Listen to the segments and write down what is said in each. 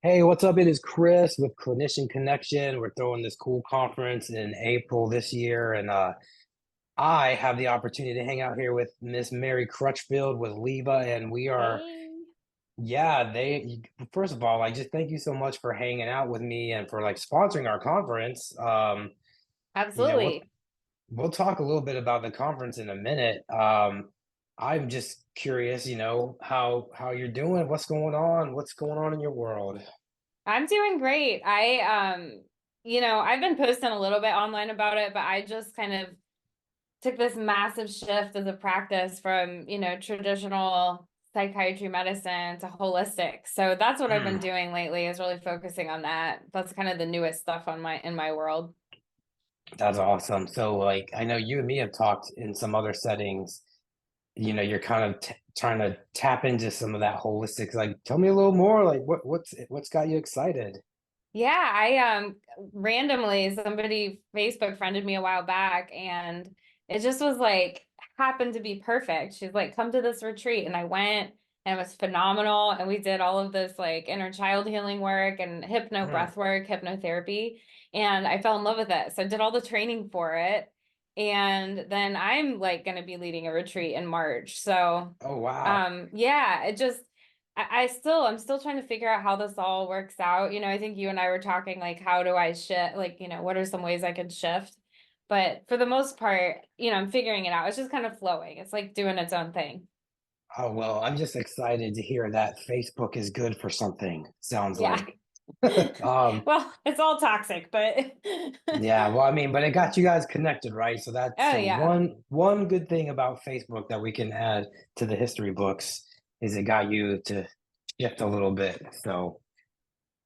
Hey, what's up? It is Chris with Clinician Connection. We're throwing this cool conference in April this year, and I have the opportunity to hang out here with Miss Mary Crutchfield with Leva, and we are, Hey, yeah, they, first of all, like, just thank you so much for hanging out with me and for like sponsoring our conference. You know, we'll absolutely. we'll talk a little bit about the conference in a minute. I'm just curious, how you're doing, what's going on in your world. I'm doing great. I've been posting a little bit online about it, but I just kind of took this massive shift as a practice from, traditional psychiatry medicine to holistic. So that's what I've been Hmm. doing lately is really focusing on that. That's kind of the newest stuff on my in my world. That's awesome. So, like, I know you and me have talked in some other settings. You're kind of t trying to tap into some of that holistic. Like, tell me a little more. Like, what's got you excited? Yeah, I randomly somebody Facebook friended me a while back and it just was like happened to be perfect. She's like, come to this retreat. And I went and it was phenomenal. And we did all of this like inner child healing work and hypno Hmm. breath work, hypnotherapy. And I fell in love with it. So I did all the training for it. And then I'm like gonna be leading a retreat in March. So Oh, wow. yeah, it just I'm still trying to figure out how this all works out. I think you and I were talking like how do I shift, like, what are some ways I could shift? But for the most part, I'm figuring it out. It's just kind of flowing. It's like doing its own thing. Oh, well, I'm just excited to hear that Facebook is good for something, sounds Yeah. like. Well, it's all toxic, but Yeah, well, I mean, but it got you guys connected, right? So that's oh so yeah. one good thing about Facebook that we can add to the history books is it got you to shift a little bit. So,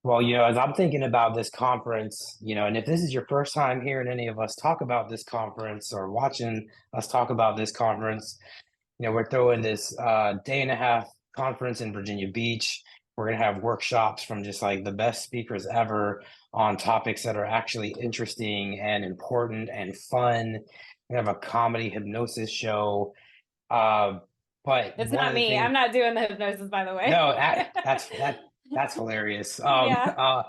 well, as I'm thinking about this conference, and if this is your first time hearing any of us talk about this conference or watching us talk about this conference, we're throwing this day and a half conference in Virginia Beach. We're going to have workshops from just like the best speakers ever on topics that are actually interesting and important and fun. We have a comedy hypnosis show. Uh, but It's one not of the me. I'm things, not doing the hypnosis, by the way. no, that's hilarious. Yeah.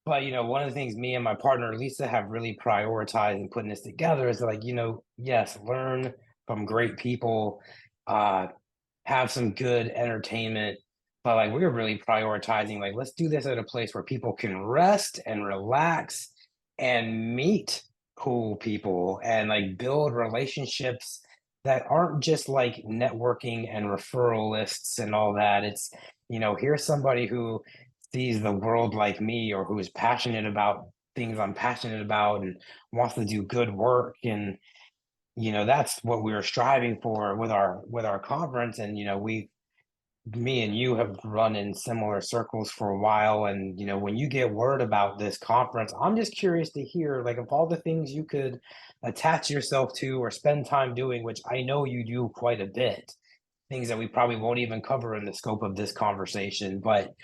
But one of the things me and my partner Lisa have really prioritized in putting this together is like, yes, learn from great people, uh, have some good entertainment, but like we're really prioritizing like let's do this at a place where people can rest and relax and meet cool people and like build relationships that aren't just like networking and referral lists and all that. It's, here's somebody who sees the world like me or who is passionate about things I'm passionate about and wants to do good work. And that's what we were striving for with our conference. And we me and you have run in similar circles for a while. And when you get word about this conference, I'm just curious to hear like of all the things you could attach yourself to or spend time doing, which I know you do quite a bit, things that we probably won't even cover in the scope of this conversation. But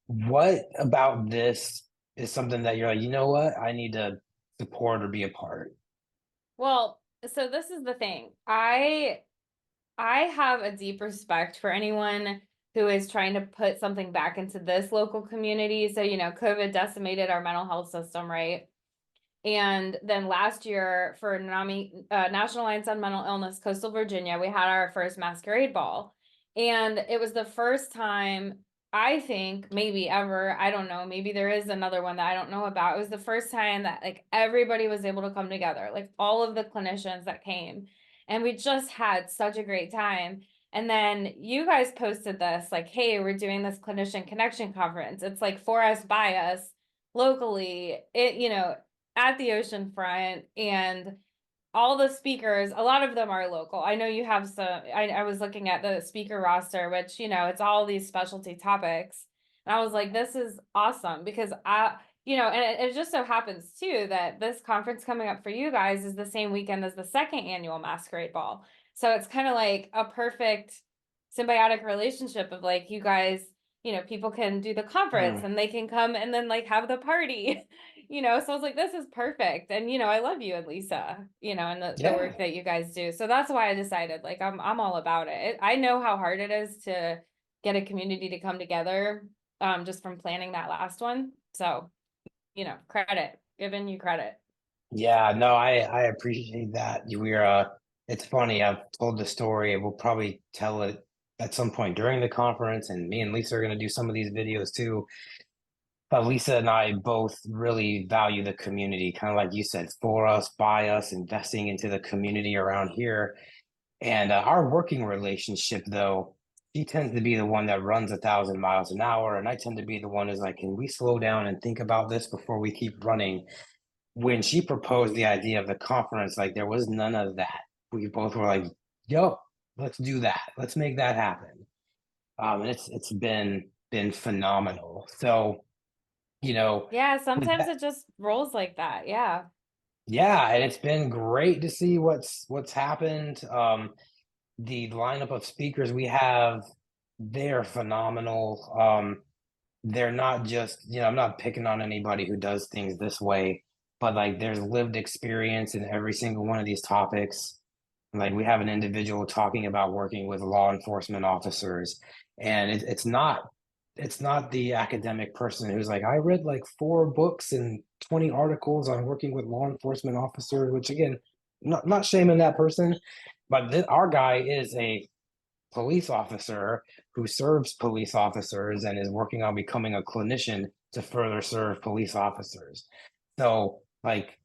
what about this is something that you're like, you know what, I need to support or be a part? Well, so this is the thing. I have a deep respect for anyone who is trying to put something back into this local community. So, COVID decimated our mental health system, right? And then last year for NAMI, National Alliance on Mental Illness, Coastal Virginia, we had our first masquerade ball. And it was the first time, I think, maybe ever, I don't know, maybe there is another one that I don't know about. It was the first time that like everybody was able to come together, like all of the clinicians that came. And we just had such a great time. And then you guys posted this, like, hey, we're doing this clinician connection conference. It's like for us, by us, locally. At the Oceanfront, and all the speakers, a lot of them are local. I know you have some, I was looking at the speaker roster, which, it's all these specialty topics. And I was like, this is awesome because and it just so happens too that this conference coming up for you guys is the same weekend as the second annual Masquerade Ball. So it's kind of like a perfect symbiotic relationship of like you guys, people can do the conference Hmm. and they can come and then like have the party. So I was like, this is perfect. And I love you and Lisa, and the Yeah. work that you guys do. So that's why I decided like I'm all about it. I know how hard it is to get a community to come together. just from planning that last one. So, credit, giving you credit. Yeah, no, I appreciate that. It's funny. I've told the story. We'll probably tell it at some point during the conference, and me and Lisa are going to do some of these videos too. But Lisa and I both really value the community, kind of like you said, for us, by us, investing into the community around here. And our working relationship, though, she tends to be the one that runs 1,000 miles an hour, and I tend to be the one who's like, can we slow down and think about this before we keep running? When she proposed the idea of the conference, like there was none of that. We both were like, yo, let's do that. Let's make that happen. And it's been phenomenal. So, you know, Yeah, with sometimes that, it just rolls like that. Yeah. yeah, and it's been great to see what's happened. The lineup of speakers we have, they're phenomenal. They're not just, I'm not picking on anybody who does things this way, but like there's lived experience in every single one of these topics. Like we have an individual talking about working with law enforcement officers, and it's not the academic person who's like, I read like 4 books and 20 articles on working with law enforcement officers, which again, not shaming that person, but our guy is a police officer who serves police officers and is working on becoming a clinician to further serve police officers. So, like,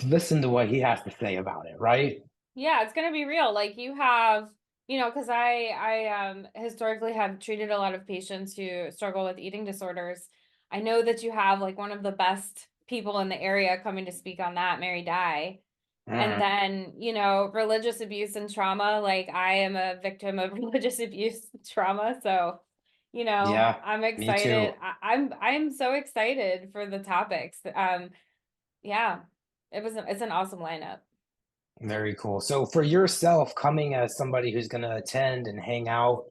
listen to what he has to say about it, right? Yeah, it's gonna be real. Like you have, because I historically have treated a lot of patients who struggle with eating disorders. I know that you have like one of the best people in the area coming to speak on that, Mary Dye. And Mm, then, religious abuse and trauma. Like I am a victim of religious abuse trauma. So, yeah, I'm me excited. too. I'm so excited for the topics. Yeah, it's an awesome lineup. Very cool. So, for yourself, coming as somebody who's going to attend and hang out,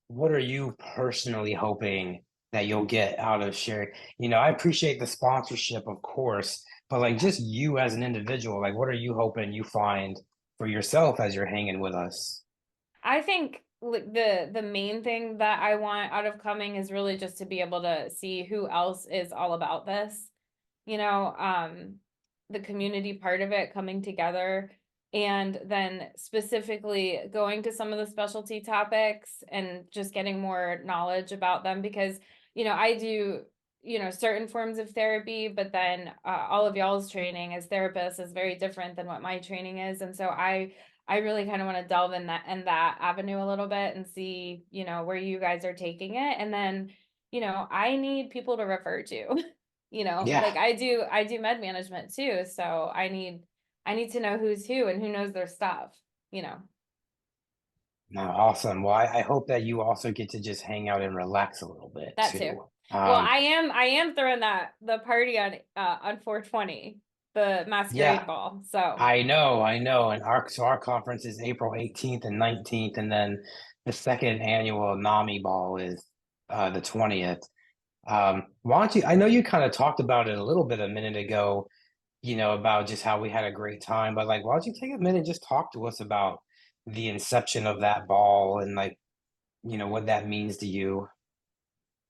what are you personally hoping that you'll get out of sharing? I appreciate the sponsorship, of course, but like just you as an individual, like what are you hoping you find for yourself as you're hanging with us? I think the main thing that I want out of coming is really just to be able to see who else is all about this. You know, um, the community part of it coming together, and then specifically going to some of the specialty topics and just getting more knowledge about them because, I do, certain forms of therapy, but then all of y'all's training as therapists is very different than what my training is. And so I really kind of want to delve in that avenue a little bit and see, where you guys are taking it. And then, I need people to refer to. Yeah, Like I do med management too, so I need to know who's who and who knows their stuff, you know. no, awesome. Well, I hope that you also get to just hang out and relax a little bit That too. too. Well, I am throwing the party on 420, the masquerade Yeah, ball. So I know. And our conference is April 18th and 19th, and then the second annual NAMI ball is the 20th. Why don't you? I know you kind of talked about it a little bit a minute ago, about just how we had a great time, but like, why don't you take a minute and just talk to us about the inception of that ball and like, what that means to you?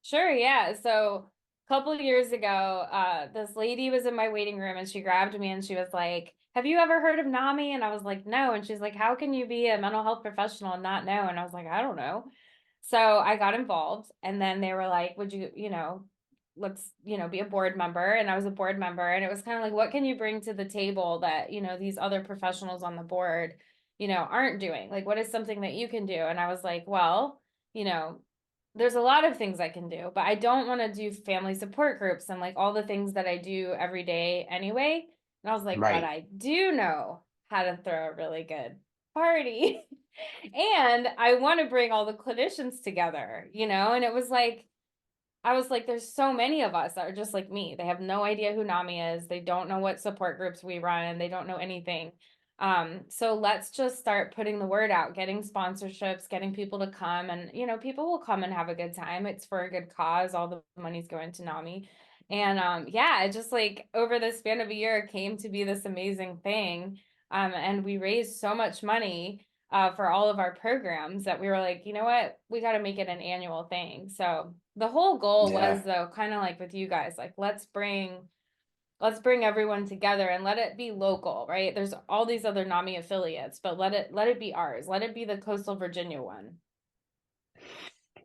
sure, yeah. So a couple of years ago, this lady was in my waiting room and she grabbed me and she was like, "Have you ever heard of NAMI?" And I was like, "No." And she's like, "How can you be a mental health professional and not know?" And I was like, "I don't know." So I got involved and then they were like, "Would you, let's, be a board member." And I was a board member and it was kind of like, what can you bring to the table that, these other professionals on the board, aren't doing? Like, what is something that you can do? And I was like, well, you know, there's a lot of things I can do, but I don't want to do family support groups and like all the things that I do every day anyway. And I was like, but Right. I do know how to throw a really good party. And I want to bring all the clinicians together, and it was like, I was like, there's so many of us that are just like me. They have no idea who NAMI is. They don't know what support groups we run. They don't know anything. So let's just start putting the word out, getting sponsorships, getting people to come, and people will come and have a good time. It's for a good cause. All the money's going to NAMI. And yeah, it just like over the span of a year came to be this amazing thing. And we raised so much money. for all of our programs that we were like, you know what, we got to make it an annual thing. So the whole goal was Yeah. though, kind of like with you guys, like let's bring everyone together and let it be local, right? There's all these other NAMI affiliates, but let it be ours. Let it be the Coastal Virginia one.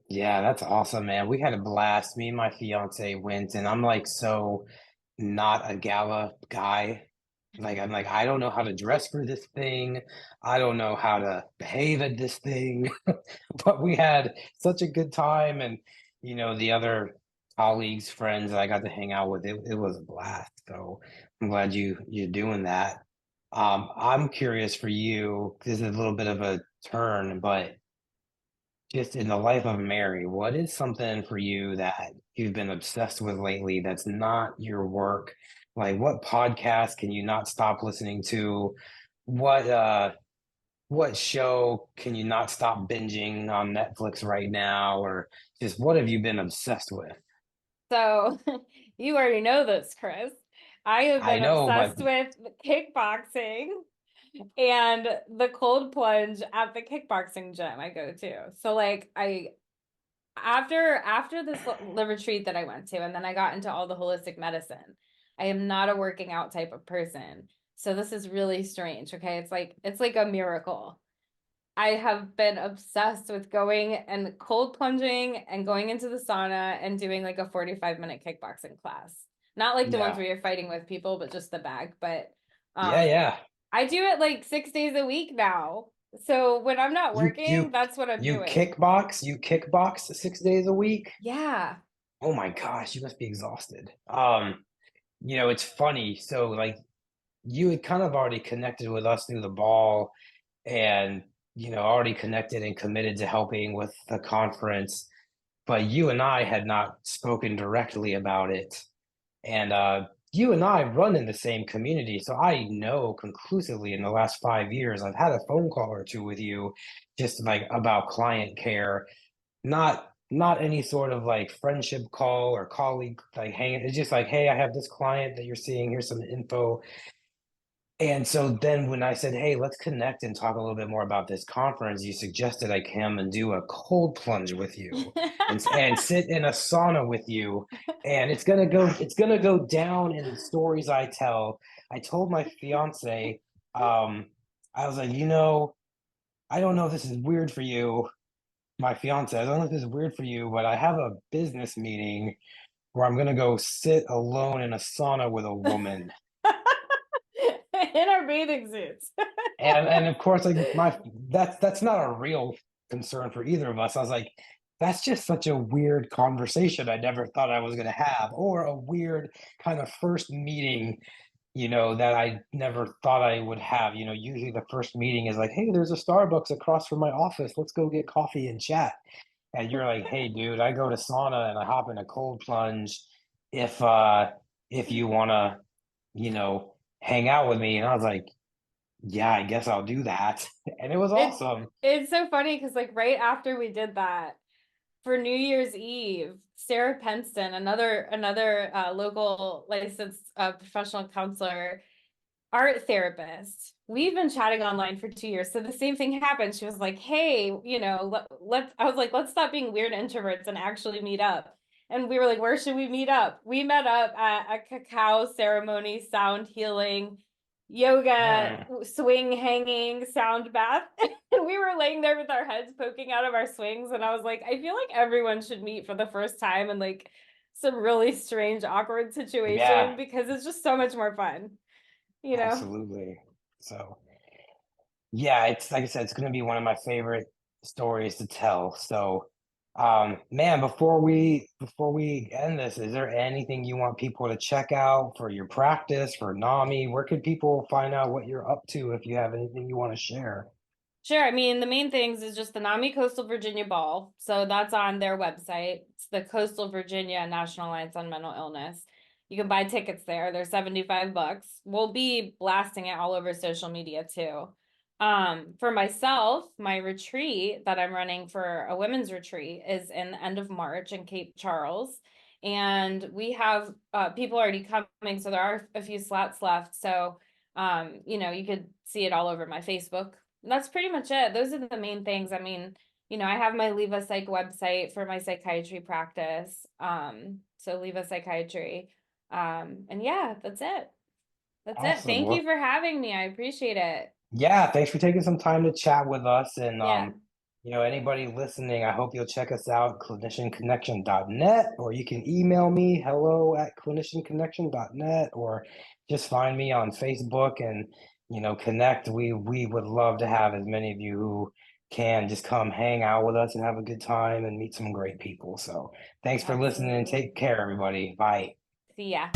Yeah, that's awesome, man. We had a blast. Me and my fiance went, and I'm like so not a gala guy. Like I'm like, I don't know how to dress for this thing. I don't know how to behave at this thing. But we had such a good time, and the other colleagues, friends that I got to hang out with, it was a blast. So I'm glad you're doing that. I'm curious for you. This is a little bit of a turn, but just in the life of Mary, what is something for you that you've been obsessed with lately that's not your work? Like what podcast can you not stop listening to? What what show can you not stop binging on Netflix right now? Or just what have you been obsessed with? So you already know this, Chris. I have I been know, but obsessed with kickboxing and the cold plunge at the kickboxing gym I go to. So like I after this retreat that I went to, and then I got into all the holistic medicine. I am not a working out type of person. So this is really strange, okay? It's like a miracle. I have been obsessed with going and cold plunging and going into the sauna and doing like a 45-minute kickboxing class. Not like the ones yeah. where you're fighting with people, but just the bag. But Yeah, um yeah. I do it like 6 days a week now. So when I'm not You working, you that's what I'm you doing. kickbox 6 days a week? Yeah. Oh my gosh, you must be exhausted. It's funny. So like you had kind of already connected with us through the ball and already connected and committed to helping with the conference, but you and I had not spoken directly about it. And you and I run in the same community, so I know conclusively in the last 5 years I've had a phone call or two with you just like about client care, not any sort of like friendship call or colleague like hanging. It's just like, hey, I have this client that you're seeing, here's some info. And so then when I said, hey, let's connect and talk a little bit more about this conference, you suggested I come and do a cold plunge with you and sit in a sauna with you. And it's gonna go down in the stories I tell. I told my fiance, I was like, I don't know if this is weird for you, my fiance. I don't know if this is weird for you, but I have a business meeting where I'm gonna go sit alone in a sauna with a woman. In our bathing suits. And of course, like that's not a real concern for either of us. I was like, that's just such a weird conversation I never thought I was gonna have, or a weird kind of first meeting, that I never thought I would have. Usually the first meeting is like, hey, there's a Starbucks across from my office. Let's go get coffee and chat. And you're like, hey, dude, I go to sauna and I hop in a cold plunge if if you wanna, hang out with me. And I was like, yeah, I guess I'll do that. And it was It awesome. it's so funny because like right after we did that for New Year's Eve, Sarah Penston, another local licensed professional counselor, art therapist. We've been chatting online for 2 years. So the same thing happened. She was like, hey, I was like, let's stop being weird introverts and actually meet up. And we were like, where should we meet up? We met up at a cacao ceremony, sound healing, yoga, Mm, swing hanging, sound bath. And we were laying there with our heads poking out of our swings. And I was like, I feel like everyone should meet for the first time in like some really strange, awkward situation yeah, because it's just so much more fun, you know? absolutely. So, yeah, it's like I said, it's going to be one of my favorite stories to tell. So, man, before we end this, is there anything you want people to check out for your practice for NAMI? Where could people find out what you're up to if you have anything you want to share? Sure. I mean, the main things is just the NAMI Coastal Virginia Ball. So that's on their website. It's the Coastal Virginia National Alliance on Mental Illness. You can buy tickets there. They're $75. We'll be blasting it all over social media too. For myself, my retreat that I'm running for a women's retreat is in the end of March in Cape Charles. And we have people already coming, so there are a few slots left. So you could see it all over my Facebook that's pretty much it. Those are the main things. I mean, I have my Leave a Psych website for my psychiatry practice. So Leave a Psychiatry. And yeah, that's it. That's it. Awesome. Thank you Well, for having me. I appreciate it. yeah, thanks for taking some time to chat with us. And Yeah. anybody listening, I hope you'll check us out, clinicianconnection.net, or you can email me, hello@clinicianconnection.net, or just find me on Facebook and connect. We would love to have as many of you who can just come hang out with us and have a good time and meet some great people. So thanks for listening and Absolutely. take care, everybody. Bye. See ya.